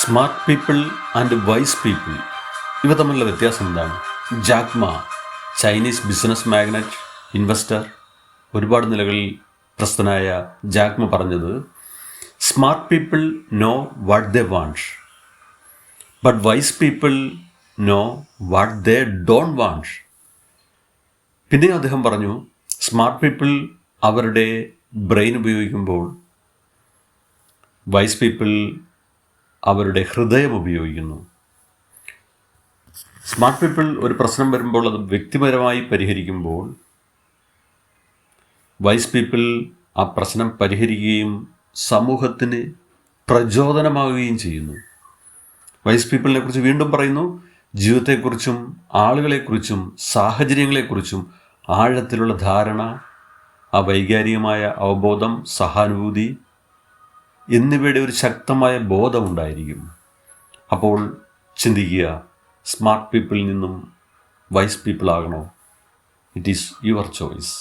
Smart people and wise people ഇവ തമ്മിലുള്ള വ്യത്യാസം എന്താണ്? ജാക്ക് മാ, ചൈനീസ് ബിസിനസ് മാഗ്നറ്റ്, ഇൻവെസ്റ്റർ, ഒരുപാട് നിലകളിൽ പ്രശസ്തനായ ജാക്ക് മാ പറഞ്ഞത്, smart people know what they want, but wise people know what they don't want. പിന്നെയും അദ്ദേഹം പറഞ്ഞു, സ്മാർട്ട് പീപ്പിൾ അവരുടെ ബ്രെയിൻ ഉപയോഗിക്കുമ്പോൾ വൈസ് പീപ്പിൾ അവരുടെ ഹൃദയം ഉപയോഗിക്കുന്നു. സ്മാർട്ട് പീപ്പിൾ ഒരു പ്രശ്നം വരുമ്പോൾ അത് വ്യക്തിപരമായി പരിഹരിക്കുമ്പോൾ വൈസ് പീപ്പിൾ ആ പ്രശ്നം പരിഹരിക്കുകയും സമൂഹത്തിന് പ്രചോദനമാവുകയും ചെയ്യുന്നു. വൈസ് പീപ്പിളിനെ കുറിച്ച് വീണ്ടും പറയുന്നു, ജീവിതത്തെക്കുറിച്ചും ആളുകളെക്കുറിച്ചും സാഹചര്യങ്ങളെക്കുറിച്ചും ആഴത്തിലുള്ള ധാരണ, ആ വൈകാരികമായ അവബോധം, സഹാനുഭൂതി എന്നിവയുടെ ഒരു ശക്തമായ ബോധമുണ്ടായിരിക്കും. അപ്പോൾ ചിന്തിക്കുക, സ്മാർട്ട് പീപ്പിളിൽ നിന്നും വൈസ് പീപ്പിൾ ആകണോ? It is your choice.